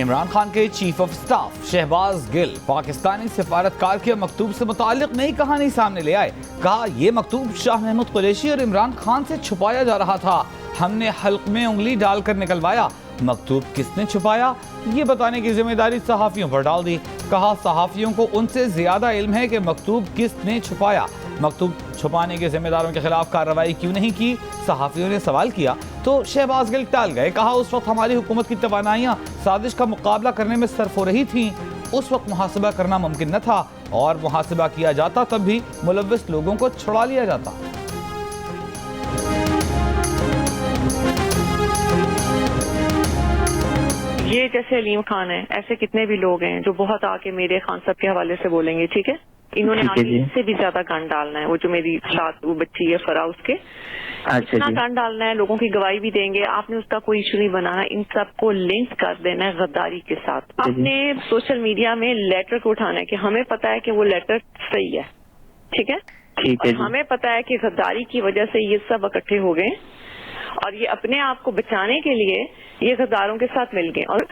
इमरान खान के chief of staff Shahbaz Gill Pakistani सिफारतकार के मकतूब से मुताल्लिक नई कहानी सामने ले आए। कहा यह मकतूब शाह महमूद कुरैशी और इमरान खान से छुपाया जा रहा था, हमने हल्क में उंगली डालकर निकलवाया। मकतूब किसने छुपाया ये बताने की जिम्मेदारी सहाफियों पर डाल दी। कहा सहाफियों को उनसे ज्यादा इल्म है कि मकतूब किसने छुपाया। मकतूब छुपाने के जिम्मेदारों के खिलाफ कार्रवाई क्यों नहीं की, सहाफियों ने सवाल किया तो शहबाज गिल टाल गए। कहा उस वक्त हमारी हुकूमत की तवानाइयाँ साजिश का मुकाबला करने में सर्फ हो रही थीं, उस वक्त मुहासबा करना मुमकिन न था और मुहासबा किया जाता तब भी मुलव्विस लोगों को छुड़ा लिया जाता। ये जैसे अलीम खान है, ऐसे कितने भी लोग हैं जो बहुत आके मेरे खान साहब के हवाले से बोलेंगे, ठीक है। इन्होंने आगे इससे भी ज्यादा गंद डालना है। वो जो मेरी वो बच्ची है फरा, उसके इतना गंद डालना है, लोगों की गवाही भी देंगे। आपने उसका कोई इशू नहीं बनाना, इन सबको लिंक कर देना है गद्दारी के साथ। आपने सोशल मीडिया में लेटर को उठाना है कि हमें पता है कि वो लेटर सही है, ठीक है, और हमें पता है कि गद्दारी की वजह से ये सब इकट्ठे हो गए और ये अपने आप को बचाने के लिए ये गद्दारों के साथ मिल गए और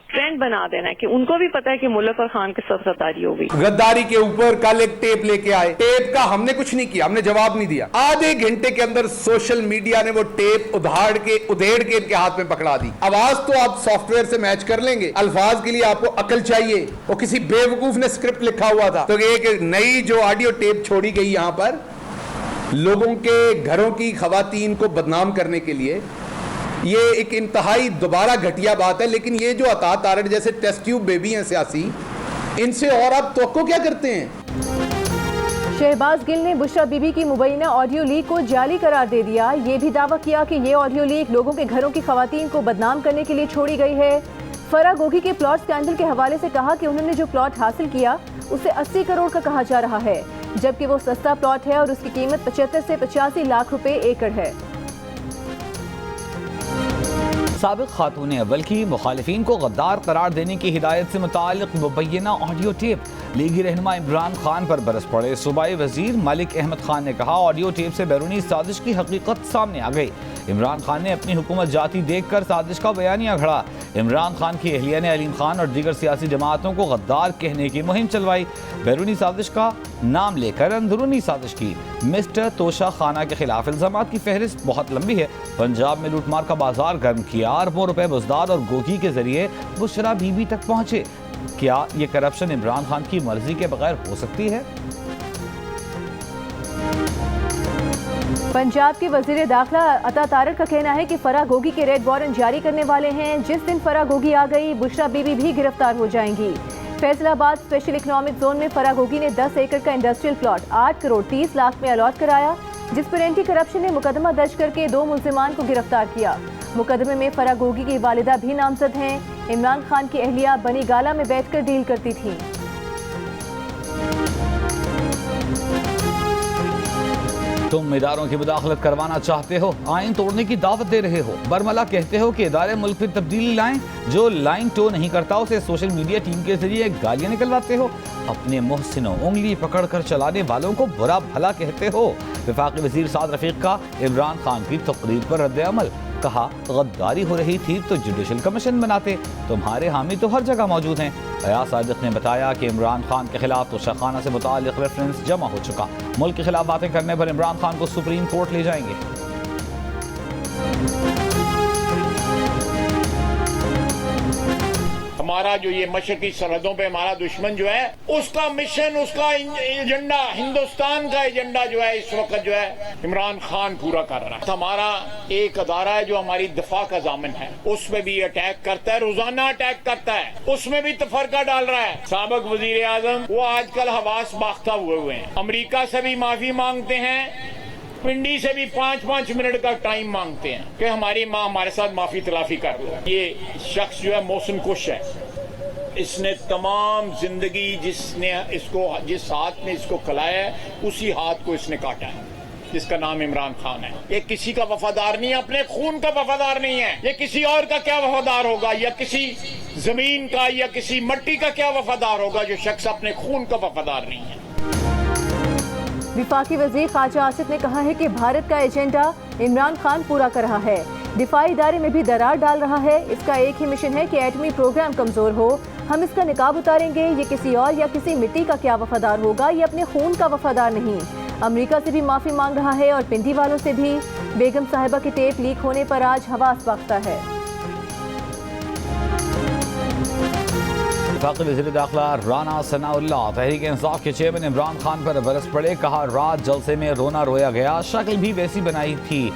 ट्रेंड बना देना है कि उनको भी पता है कि मुज़फ्फर खान के साथ गद्दारी हो गई। गद्दारी के ऊपर कल एक टेप लेके आए, टेप का हमने कुछ नहीं किया, हमने जवाब नहीं दिया। आधे घंटे के अंदर सोशल मीडिया ने वो टेप उधेड़ के इनके हाथ में पकड़ा दी। आवाज तो आप सॉफ्टवेयर से मैच कर लेंगे, अल्फाज के लिए आपको अकल चाहिए। वो किसी बेवकूफ ने स्क्रिप्ट लिखा हुआ था। तो एक नई जो ऑडियो टेप छोड़ी गई यहाँ पर लोगों के घरों की खवातीन को बदनाम करने के लिए, ये एक इंतहाई दोबारा घटिया बात है। लेकिन ये जो अता तारड़ जैसे टेस्ट ट्यूब बेबी हैं सियासी, इनसे और आप तवक्को क्या करते हैं। शहबाज गिल ने बुशरा बीबी की मुबैना ऑडियो लीक को जाली करार दे दिया। ये भी दावा किया कि ये ऑडियो लीक लोगों के घरों की खवातीन को बदनाम करने के लिए छोड़ी गई है। फरा गोगी के प्लॉट स्कैंडल के हवाले से कहा कि उन्होंने जो प्लॉट हासिल किया उसे 80 करोड़ का कहा जा रहा है, जबकि वो सस्ता प्लॉट है और उसकी कीमत 75 से 85 लाख रुपए एकड़ है। साबिक खातून अव्वल की मुखालिफिन को गद्दार करार देने की हिदायत से मुताल्लिक मुबैना ऑडियो टेप लीगी रहनुमा इमरान खान पर बरस पड़े। सूबाई वजीर मलिक अहमद खान ने कहा ऑडियो टेप से बैरूनी साजिश की हकीकत सामने आ गई। इमरान खान ने अपनी हुकूमत जाती देखकर साजिश का बयानिया घड़ा। इमरान खान की अहलिया ने अलीम खान और दीगर सियासी जमातों को गद्दार कहने की मुहिम चलवाई। बैरूनी साजिश का नाम लेकर अंदरूनी साजिश की। मिस्टर तोशा खाना के खिलाफ इल्जामात की फहरिस्त बहुत लंबी है। पंजाब में लूटमार का बाजार गर्म किया, अरबों रुपए बुजदार और गोगी के जरिए बुशरा बीबी तक पहुंचे। क्या ये करप्शन इमरान खान की मर्जी के बगैर हो सकती है? पंजाब के वजीर दाखिला अता तारड़ का कहना है कि फरा गोगी के रेड वारंट जारी करने वाले हैं। जिस दिन फरा गोगी आ गई, बुशरा बीबी भी गिरफ्तार हो जाएंगी। फैसलाबाद स्पेशल इकोनॉमिक जोन में फरा गोगी ने 10 एकड़ का इंडस्ट्रियल प्लॉट 8 करोड़ 30 लाख में अलॉट कराया, जिस पर एंटी करप्शन ने मुकदमा दर्ज करके 2 मुल्जिमान को गिरफ्तार किया। मुकदमे में फरा गोगी की वालिदा भी नामजद हैं। इमरान खान की अहलिया बनी गाला में बैठकर डील करती थी। तुम इदारों की मुदाखलत करवाना चाहते हो, आइन तोड़ने की दावत दे रहे हो। बरमला कहते हो कि इदारे मुल्क में तब्दीली लाएं, जो लाइन टो नहीं करता उसे सोशल मीडिया टीम के जरिए गालियां निकलवाते हो। अपने मुहसिनों उंगली पकड़कर चलाने वालों को बुरा भला कहते हो। वफाकी वजीर साद रफीक का इमरान खान की तकरीर पर रद्द अमल। कहा गद्दारी हो रही थी तो जुडिशल कमीशन बनाते, तुम्हारे हामी तो हर जगह मौजूद हैं। अयाज सादिक ने बताया कि इमरान खान के खिलाफ तोशा खाना से मुताल्लिक रेफरेंस जमा हो चुका। मुल्क के खिलाफ बातें करने पर इमरान खान को सुप्रीम कोर्ट ले जाएंगे। हमारा जो ये मशरकी सरहदों पे हमारा दुश्मन जो है, उसका मिशन, उसका एजेंडा, हिंदुस्तान का एजेंडा जो है इस वक्त जो है इमरान खान पूरा कर रहा है। हमारा एक अदारा है जो हमारी दफा का जामिन है, उसमें भी अटैक करता है, रोजाना अटैक करता है, उसमें भी तफरका डाल रहा है। साबिक वजीर आजम वो आजकल हवास बाख्ता हुए हैं, अमरीका से भी माफी मांगते हैं, पिंडी से भी 5-5 मिनट का टाइम मांगते हैं कि हमारी माँ हमारे साथ माफी तलाफी कर लो। ये शख्स जो है मोहसिन कुश है, इसने तमाम जिंदगी जिस हाथ ने इसको खिलाया है उसी हाथ को इसने काटा है, जिसका नाम इमरान खान है। ये किसी का वफादार नहीं है, अपने खून का वफादार नहीं है। ये किसी और का क्या वफादार होगा, या किसी जमीन का या किसी मट्टी का क्या वफादार होगा, जो शख्स अपने खून का वफादार नहीं है। विफाकी वजीर ख्वाजा आसिफ ने कहा है कि भारत का एजेंडा इमरान खान पूरा कर रहा है। दिफाई इदारे में भी दरार डाल रहा है। इसका एक ही मिशन है कि एटमी प्रोग्राम कमजोर हो। हम इसका निकाब उतारेंगे। ये किसी और या किसी मिट्टी का क्या वफादार होगा, ये अपने खून का वफादार नहीं। अमेरिका से भी माफी मांग रहा है और पिंडी वालों से भी। बेगम साहिबा की टेप लीक होने पर आज हवास बाख्ता है। वफाकी वज़ीर दाखिला राना सनाउल्लाह तहरीक इंसाफ के चेयरमैन इमरान खान पर बरस पड़े। कहा, रात जलसे में रोना रोया गया, शक्ल भी वैसी बनाई थी।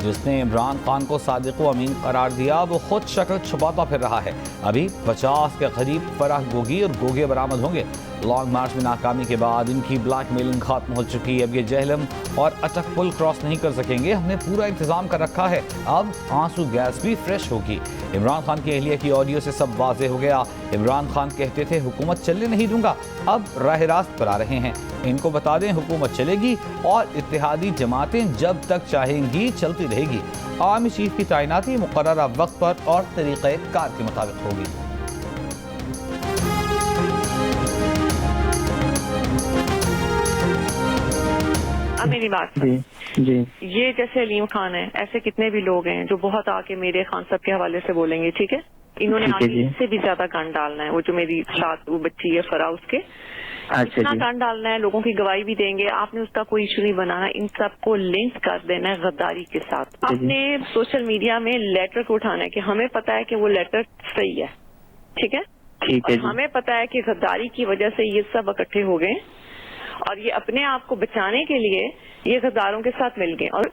जिसने इमरान खान को सादिक व अमीन करार दिया वो खुद शक्ल छुपाता फिर रहा है। अभी 50 के करीब फराह गोगी और गोगे बरामद होंगे। लॉन्ग मार्च में नाकामी के बाद इनकी ब्लैकमेलिंग खत्म हो चुकी। अब ये जहलम और अटक पुल क्रॉस नहीं कर सकेंगे। हमने पूरा इंतजाम कर रखा है। अब आंसू गैस भी फ्रेश होगी। इमरान खान की अहलिया की ऑडियो से सब वाजे हो गया। इमरान खान कहते थे हुकूमत चलने नहीं दूंगा, अब राह रास्त पर आ रहे हैं। इनको बता दें हुकूमत चलेगी और इत्तेहादी जमातें जब तक चाहेंगी चलती रहेगी। आर्मी चीफ की तैनाती मुकर्ररा वक्त पर और तरीक़े कार के मुताबिक होगी। अब मेरी बात जी ये जैसे अलीम खान है, ऐसे कितने भी लोग हैं जो बहुत आके मेरे खान साहब के हवाले से बोलेंगे, ठीक है। इन्होंने आगे इससे भी ज्यादा गन डालना है। वो जो मेरी साथ वो बच्ची है फरा, उसके इतना गन डालना है, लोगों की गवाही भी देंगे। आपने उसका कोई इशू नहीं बनाना, इन सबको लिंक कर देना है गद्दारी के साथ। आपने सोशल मीडिया में लेटर को उठाना है कि हमें पता है कि वो लेटर सही है, ठीक है। और हमें पता है कि गद्दारी की वजह से ये सब इकट्ठे हो गए और ये अपने आप को बचाने के लिए ये गद्दारों के साथ मिल गए। और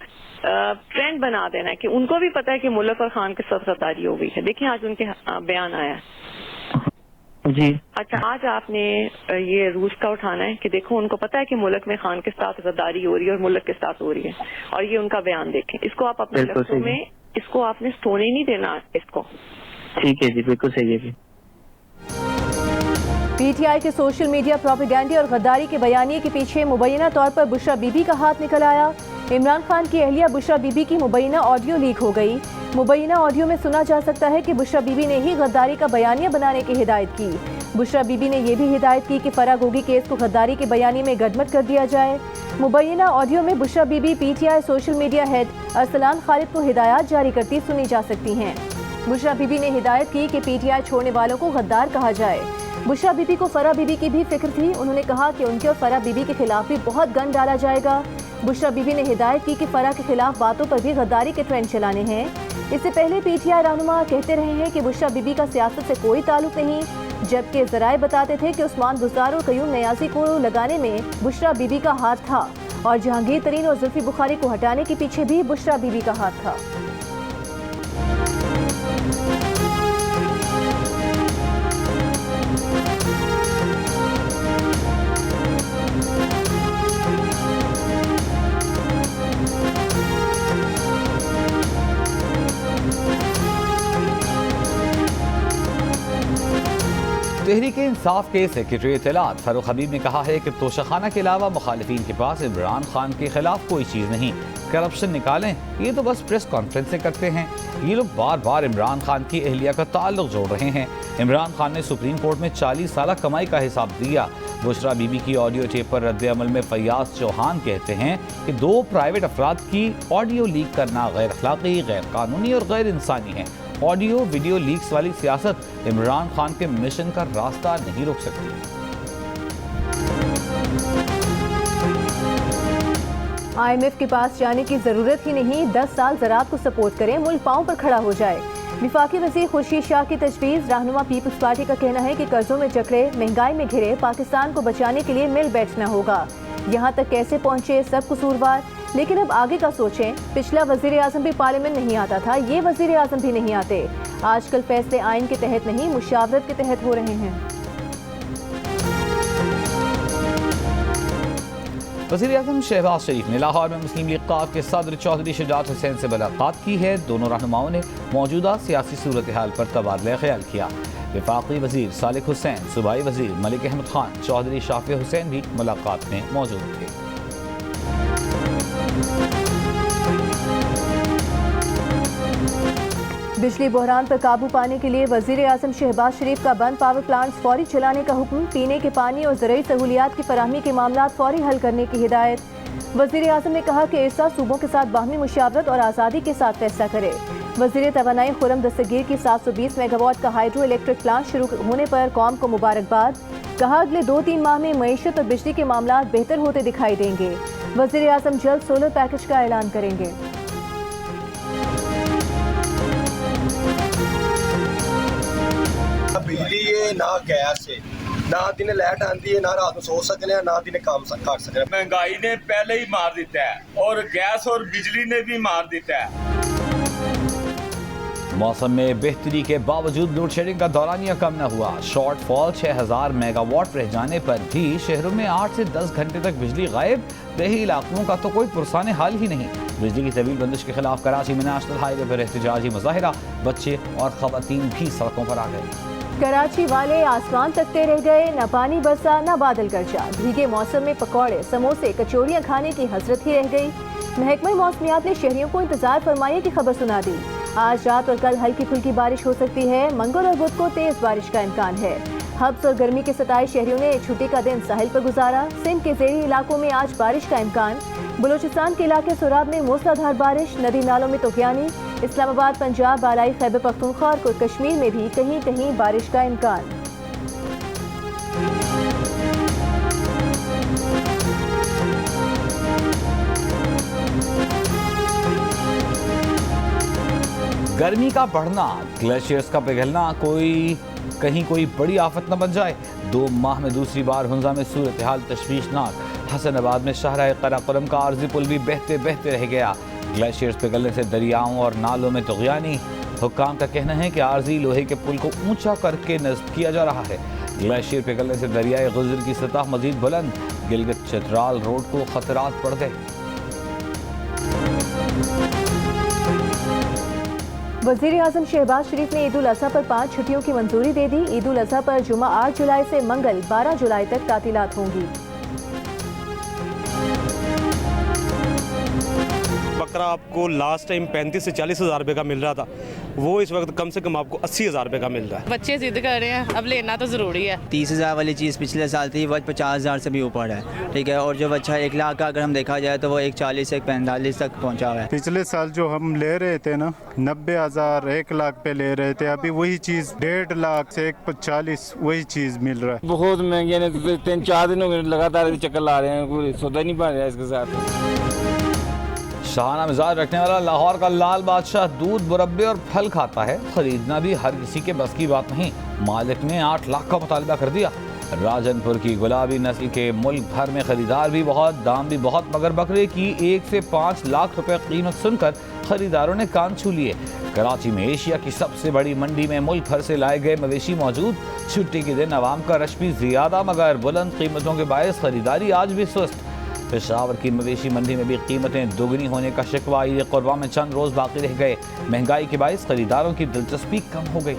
ट्रेंड बना देना है कि उनको भी पता है कि मुल्लफर खान के साथ गद्दारी हो गई है। देखिए आज उनके बयान आया है जी। अच्छा, आज आपने ये रूस का उठाना है कि देखो उनको पता है कि मुल्क में खान के साथ गद्दारी हो रही है और मुल्क के साथ हो रही है, और ये उनका बयान देखें। इसको आप अपने लफ्जों में इसको आपने सोने नहीं देना इसको। ठीक है जी, बिल्कुल सही है जी। पीटीआई के सोशल मीडिया प्रोपेगेंडे और गद्दारी के बयानिए के पीछे मुबैना तौर पर बुशरा बीबी का हाथ निकल आया। इमरान खान की अहलिया बुशरा बीबी की मुबैना ऑडियो लीक हो गई। मुबैना ऑडियो में सुना जा सकता है कि बुशरा बीबी ने ही गद्दारी का बयानिया बनाने की हिदायत की। बुशरा बीबी ने यह भी हिदायत की कि फरा गोगी केस को गद्दारी के बयानिए में गडमट कर दिया जाए। मुबैना ऑडियो में Bushra Bibi PTI social media head Arsalan Khalid को हिदायत जारी करती सुनी जा सकती हैं। बुशरा बीबी ने हिदायत की कि पीटीआई छोड़ने वालों को गद्दार कहा जाए। बुशरा बीबी को फरा बीबी की भी फिक्र थी। उन्होंने कहा कि उनके और फरा बीबी के खिलाफ भी बहुत गन डाला जाएगा। बुशरा बीबी ने हिदायत की कि फरा के खिलाफ बातों पर भी गद्दारी के ट्रेंड चलाने हैं। इससे पहले पीटीआई रहनुमा कहते रहे हैं कि बुशरा बीबी का सियासत से कोई ताल्लुक नहीं, जबकि ज़राए बताते थे कि उस्मान गुज़ार और कयूम न्याज़ी को लगाने में बुशरा बीबी का हाथ था और जहांगीर तरीन और जुल्फी बुखारी को हटाने के पीछे भी बुशरा बीबी का हाथ था। तहरीक इंसाफ के सेक्रेटरी इत्तलात फारूक हबीब ने कहा है कि तोशाखाना के अलावा मुखालिफिन के पास इमरान खान के खिलाफ कोई चीज़ नहीं। करप्शन निकालें, ये तो बस प्रेस कॉन्फ्रेंसें करते हैं। ये लोग बार बार इमरान खान की अहलिया का ताल्लुक जोड़ रहे हैं। इमरान खान ने सुप्रीम कोर्ट में 40 साल कमाई का हिसाब दिया। बुशरा बीबी की ऑडियो टेप पर रद्द अमल में फैयाज चौहान कहते हैं कि 2 प्राइवेट अफराद की ऑडियो लीक करना गैर अखलाकी, गैर कानूनी और गैर इंसानी है। ऑडियो वीडियो लीक्स वाली सियासत इमरान खान के मिशन का रास्ता नहीं रोक सकती। IMF के पास जाने की जरूरत ही नहीं, 10 साल ज़राअत को सपोर्ट करें, मुल्क पांव पर खड़ा हो जाए। विफाकी वज़ीर खुर्शीद शाह की तजवीज़। रहनुमा पीपल्स पार्टी का कहना है कि कर्जों में जकड़े, महंगाई में घिरे पाकिस्तान को बचाने के लिए मिल बैठना होगा। यहाँ तक कैसे पहुँचे सब कसूरवार, लेकिन अब आगे का सोचें। पिछला वज़ीर आज़म भी पार्लियामेंट नहीं आता था, ये वज़ीर आज़म भी नहीं आते। आजकल फैसले आइन के तहत नहीं, मुशावरत के तहत हो रहे हैं। वज़ीर आज़म शहबाज शरीफ ने लाहौर में मुस्लिम लीग क़ाद के सदर चौधरी शुजात हुसैन से मुलाकात की है। दोनों रहनुमाओं ने मौजूदा सियासी सूरत हाल पर तबादला ख्याल किया। वफाकी वज़ीर सालिक हुसैन, सूबाई वज़ीर मलिक अहमद खान, चौधरी शाफी हुसैन भी मुलाकात में मौजूद थे। बिजली बहरान पर काबू पाने के लिए वज़ीर आज़म शहबाज शरीफ का बंद पावर प्लांट्स फौरी चलाने का हुक्म। पीने के पानी और ज़रूरी सहूलियात की फराहमी के मामला फौरी हल करने की हिदायत। वज़ीर आज़म ने कहा कि इरसा सूबों के साथ बाहमी मुशावरत और आज़ादी के साथ फैसला करे। वज़ीर तवानाई खुर्रम दस्तगीर की 720 मेगावाट का हाइड्रो इलेक्ट्रिक प्लांट शुरू होने पर कौम को मुबारकबाद। कहा अगले 2-3 माह में मईशत और बिजली के मामला बेहतर होते दिखाई देंगे। वज़ीर आज़म जल्द सोलर पैकेज का ऐलान करेंगे। बिजली है ना गैस है, ना दिन लाइट आती है, ना रात में सो सकते हैं, ना दिन काम कर सकते हैं। महंगाई ने पहले ही मार देता है और गैस और बिजली ने भी मार देता है। मौसम में बेहतरी के बावजूद लोड शेडिंग का दौरानिया कम न हुआ। शॉर्टफॉल 6000 मेगावाट रह जाने पर भी शहरों में 8 से 10 घंटे तक बिजली गायब। देही इलाकों का तो कोई पुरसाने हाल ही नहीं। बिजली की तवील बंदिश के खिलाफ कराची में नेशनल हाईवे पर एहतजाजी मुजाहिरा। बच्चे और खवातीन भी सड़कों पर आ गए। कराची वाले आसमान तकते रह गए, न पानी बरसा न बादल गरजा। भीगे मौसम में पकौड़े, समोसे, कचौरियां खाने की हसरत ही रह गई। महकमा मौसमियात ने शहरियों को इंतजार फरमाने की खबर सुना दी। आज रात और कल हल्की फुल्की बारिश हो सकती है। मंगल और बुध को तेज बारिश का इम्कान है। हब्स और गर्मी के सताए शहरियों ने छुट्टी का दिन साहिल पर गुजारा। सिंध के ज़ेरी इलाकों में आज बारिश का इम्कान। बलूचिस्तान के इलाके सोराब में मूसलाधार बारिश, नदी नालों में तुग़यानी। इस्लामाबाद, पंजाब, आलाई खैबर पख्तूनख्वा और कश्मीर में भी कहीं कहीं बारिश का इम्कान। गर्मी का बढ़ना, ग्लेशियर्स का पिघलना कहीं कोई बड़ी आफत न बन जाए। 2 माह में दूसरी बार हुंजा में सूरत हाल तशवीशनाक। हसनाबाद में शाहराह कराकोरम का आर्जी पुल भी बहते बहते रह गया। ग्लेशियर्स पिघलने से दरियाओं और नालों में तुग़यानी। हुक्काम का कहना है कि आर्जी लोहे के पुल को ऊंचा करके नस्ब किया जा रहा है। ग्लेशियर पिघलने से दरियाए गुजर की सतह मजीद बुलंद। गिलगित चतराल रोड को खतरात पड़ गए। वज़ीर आज़म शहबाज शरीफ ने ईद उल अज़हा पर 5 छुट्टियों की मंजूरी दे दी। ईद उल अज़हा पर जुमा 8 जुलाई से मंगल 12 जुलाई तक तातीलात होंगी। बकरा आपको लास्ट टाइम 35 से 40 हज़ार रुपये का मिल रहा था, वो इस वक्त कम से कम आपको 80 हज़ार रुपये का मिल रहा है। बच्चे जिद कर रहे हैं, अब लेना तो ज़रूरी है। 30,000 वाली चीज़ पिछले साल थी, वो 50,000 से भी ऊपर है, ठीक है। और जो बच्चा 1 लाख का अगर हम देखा जाए तो वो 140 से 45 तक पहुँचा हुआ है। पिछले साल जो हम ले रहे थे ना 90,000 1 लाख पे ले रहे थे, अभी वही चीज़ 1.5 लाख से 140 वही चीज़ मिल रहा है। बहुत महंगी है, 3-4 दिनों में लगातार चक्कर ला रहे हैं, कोई सौदा नहीं बन रहा है इसके साथ। शाहाना मिजाज रखने वाला लाहौर का लाल बादशाह दूध, मुरब्बे और फल खाता है। खरीदना भी हर किसी के बस की बात नहीं। मालिक ने 8 लाख का मुतालबा कर दिया। राजनपुर की गुलाबी नस्ल के मुल्क भर में खरीदार भी बहुत, दाम भी बहुत, मगर बकरे की 1 से 5 लाख रुपए कीमत सुनकर खरीदारों ने कान छू लिए। कराची में एशिया की सबसे बड़ी मंडी में मुल्क भर से लाए गए मवेशी मौजूद। छुट्टी के दिन आवाम का रश भी ज्यादा, मगर बुलंद कीमतों के बायस खरीदारी आज भी सुस्त। पेशावर की मवेशी मंडी में भी कीमतें दोगुनी होने का शिकवा। ईद कुर्बान में चंद रोज बाकी रह गए। महंगाई के बायस खरीदारों की दिलचस्पी कम हो गई।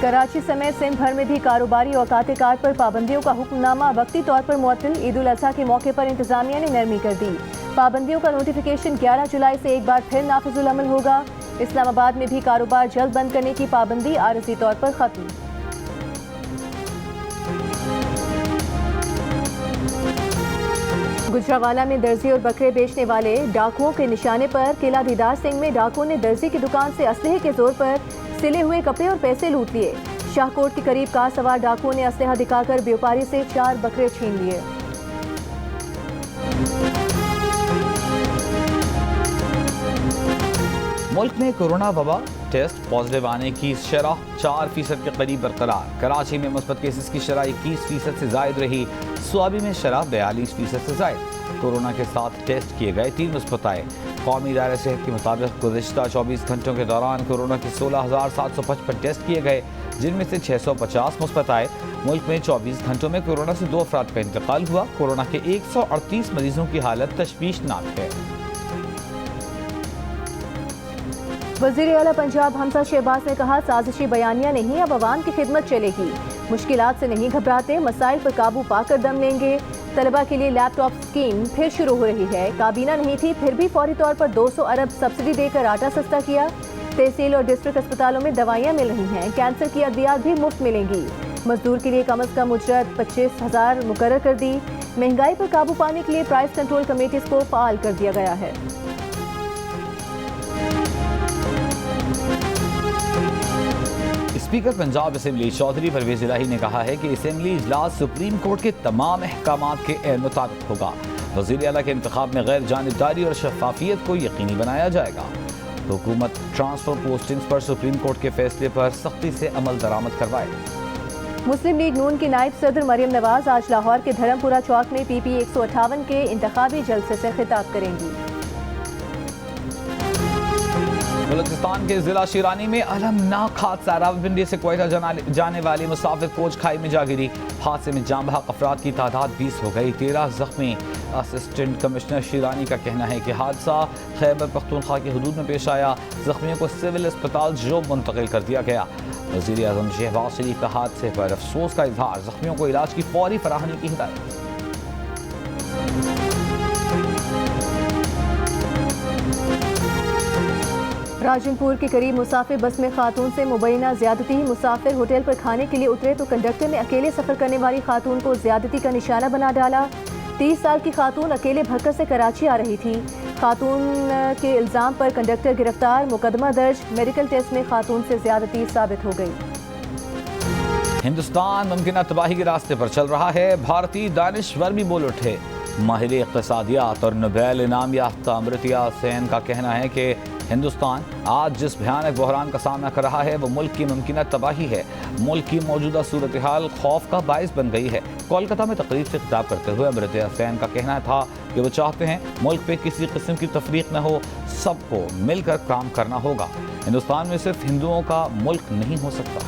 कराची समेत सिंध भर में भी कारोबारी औकात कार पर पाबंदियों का हुक्मनामा वक्ती तौर पर मुअत्तल। ईद उल अज़हा के मौके पर इंतजामिया ने नरमी कर दी। पाबंदियों का नोटिफिकेशन 11 जुलाई से एक बार फिर नाफिजुल अमल होगा। इस्लामाबाद में भी कारोबार जल्द बंद करने की पाबंदी आरज़ी तौर पर खत्म। गुजरावाला में दर्जी और बकरे बेचने वाले डाकुओं के निशाने पर किला दीदार सिंह में डाकुओं ने दर्जी की दुकान से असलहे के जोर पर सिले हुए कपड़े और पैसे लूट लिए। शाहकोट के करीब कार सवार डाकुओं ने असलहा दिखाकर व्यापारी से 4 बकरे छीन लिए। मुल्क में कोरोना वबा टेस्ट पॉजिटिव आने की शरह 4% के करीब बरकरार। कराची में मुस्बत केसेस की शरह 21% से जायद रही। स्वाबी में शरह 42% से जायद। कोरोना के साथ टेस्ट किए गए 3 मुस्बत आए। कौमी इदारे सेहत के मुताबिक गुज़िश्ता 24 घंटों के दौरान कोरोना के 16,755 टेस्ट किए गए, जिनमें से 650 मुस्बत आए। मुल्क में 24 घंटों में कोरोना से 2 अफराद का इंतकाल हुआ। कोरोना के 138 मरीजों की हालत तशवीशनाक है। वज़ीर आला पंजाब हमजा शहबाज ने कहा, साजिशी बयानियां नहीं, अब अवाम की खिदमत चलेगी। मुश्किलात से नहीं घबराते, मसाइल पर काबू पाकर दम लेंगे। तलबा के लिए लैपटॉप स्कीम फिर शुरू हो रही है। काबीना नहीं थी, फिर भी फौरी तौर पर 200 अरब सब्सिडी देकर आटा सस्ता किया। तहसील और डिस्ट्रिक्ट अस्पतालों में दवाइयाँ मिल रही हैं। कैंसर की अद्वियात भी मुफ्त मिलेंगी। मजदूर के लिए कम अज़ कम उजरत 25,000 मुकर्रर कर दी। महंगाई पर काबू पाने के लिए प्राइस कंट्रोल कमेटीज को फाल कर दिया गया है। स्पीकर पंजाब असेंबली चौधरी परवेज इलाही ने कहा है कि असेंबली इजलास सुप्रीम कोर्ट के तमाम अहकामात के ऐन मुताबिक होगा। वज़ीर आला के इंतखाब में गैर जानिबदारी और शफाफियत को यकीनी बनाया जाएगा। हुकूमत ट्रांसफर पोस्टिंग्स पर सुप्रीम कोर्ट के फैसले पर सख्ती से अमल दरामद करवाए। मुस्लिम लीग नून के नायब सदर मरियम नवाज आज लाहौर के धर्मपुरा चौक में PP 158 के इंतखाबी जलसे से खिताब करेंगी। बलूचिस्तान के जिला शिरानी में अलमनाक हादसा, रावलपिंडी से कोयटा जाने वाली मुसाफिर कोच खाई में जा गिरी। हादसे में जाम बहक अफराद की तादाद 20 हो गई, 13 जख्मी। असिस्टेंट कमिश्नर शिरानी का कहना है कि हादसा खैबर पख्तूनख्वा की हदूद में पेश आया। जख्मियों को सिविल अस्पताल जोब मुंतकिल कर दिया गया। वज़ीर आज़म शहबाज शरीफ का हादसे पर अफसोस का इजहार, जख्मियों को इलाज की फौरी फराहमी की हिदायत। राजनपुर के करीब मुसाफिर बस में खातून से मुबैना ज्यादती। मुसाफिर होटल पर खाने के लिए उतरे तो कंडक्टर ने अकेले सफर करने वाली खातून को ज्यादती का निशाना बना डाला। 30 साल की खातून अकेले भक्कर से कराची आ रही थी। खातून के इल्जाम पर कंडक्टर गिरफ्तार, मुकदमा दर्ज। मेडिकल टेस्ट में खातून से ज्यादती साबित हो गई। हिंदुस्तान मुमकिन तबाही के रास्ते पर चल रहा है। भारतीय दानिश्वर भी बोल उठे। माहिर इक़्तिसादियात और नोबेल इनाम याफ्ता अमृत्या सेन का कहना है कि हिंदुस्तान आज जिस भयानक बहरान का सामना कर रहा है वो मुल्क की मुमकिन तबाही है। मुल्क की मौजूदा सूरत हाल खौफ का बायस बन गई है। कोलकाता में तकरीब से खिताब करते हुए अमृत्या सेन का कहना था कि वो चाहते हैं मुल्क पे किसी किस्म की तफरीक न हो, सबको मिलकर काम करना होगा। हिंदुस्तान में सिर्फ हिंदुओं का मुल्क नहीं हो सकता।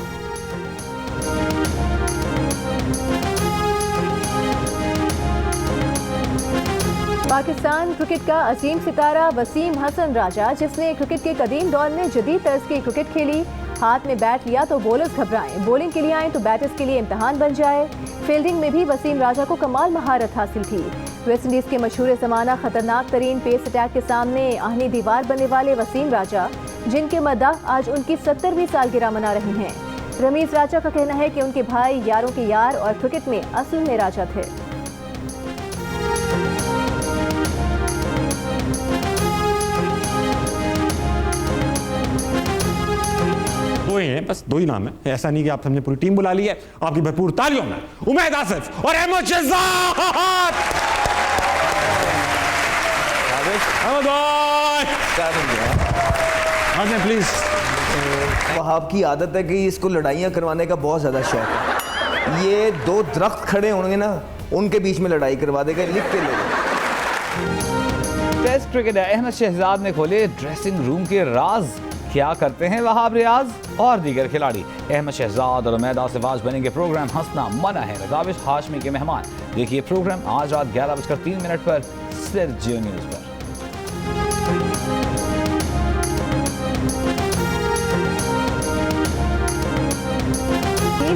पाकिस्तान क्रिकेट का अजीम सितारा वसीम हसन राजा, जिसने क्रिकेट के कदीम दौर में जदीद तर्ज की क्रिकेट खेली, हाथ में बैट लिया तो बॉलर्स घबराएं, बॉलिंग के लिए आए तो बैटर्स के लिए इम्तहान बन जाए। फील्डिंग में भी वसीम राजा को कमाल महारत हासिल थी। वेस्टइंडीज के मशहूर ज़माना खतरनाक तरीन पेस अटैक के सामने आहनी दीवार बनने वाले वसीम राजा, जिनके मद्दाह आज उनकी 70वीं सालगिरह मना रहे हैं। रमीज राजा का कहना है कि उनके भाई यारों के यार और क्रिकेट में असल में राजा थे। दो ही हैं, बस दो ही नाम है, ऐसा नहीं कि आप हमने पूरी टीम बुला ली है। आपकी भरपूर तालियों में उमैद आसिफ और अहमद शहजाद। प्लीज। वहाब की आदत है कि इसको लड़ाइयाँ करवाने का बहुत ज़्यादा शौक है। ये दो दरख्त खड़े होंगे ना, उनके बीच में लड़ाई करवा देगा, लिख के ले। टेस्ट क्रिकेटर अहमद शहजाद ने खोले ड्रेसिंग रूम के राज, क्या करते हैं वहाब रियाज और दीगर खिलाड़ी। अहमद शहजाद और उमैद आसिफ आज बनेंगे प्रोग्राम हंसना मना है रज़ाविश हाशमी के मेहमान। देखिए प्रोग्राम आज रात 11:03 पर सिर्फ जियो न्यूज़ पर।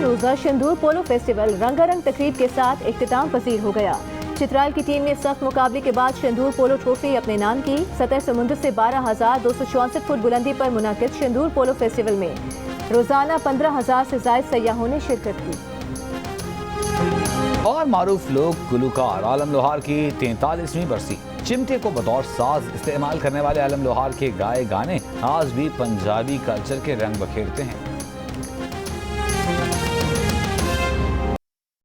रोजा शंदूर पोलो फेस्टिवल रंगारंग तकरीब के साथ इख्तिताम पजीर हो गया। चित्राल की टीम ने सख्त मुकाबले के बाद शंदूर पोलो ट्रॉफी अपने नाम की। सतह समुद्र से 12,264 फुट बुलंदी पर मुनाकिद शंदूर पोलो फेस्टिवल में रोजाना 15,000 से ज्यादा सयाहों ने शिरकत की। और मारूफ लोक गुलकार आलम लोहार की 43वीं बरसी। चिमटे को बतौर साज इस्तेमाल करने वाले आलम लोहार के गाए गाने आज भी पंजाबी कल्चर के रंग बखेरते हैं।